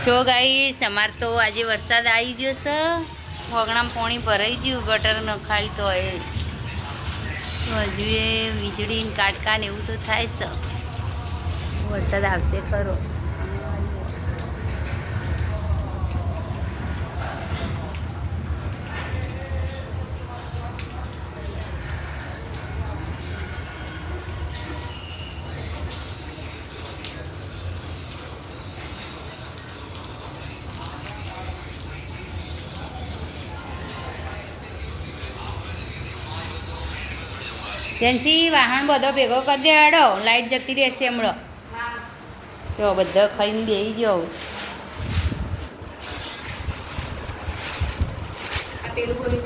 જો ગાઈસ અમાર તો આજે વરસાદ આવી ગયો છે. વગણામાં પાણી ભરાઈ ગયું ગટર નખાય તો હજુ એ વીજળી કાટકા ને એવું તો થાય છે. વરસાદ આવશે ખરો. જેન્સી વાહન બધો ભેગો કરી દે હેડો લાઈટ જતી રહેશે હમણાં. જો બધા ખાઈને બેસી જાઓ. આ પેલું બોલું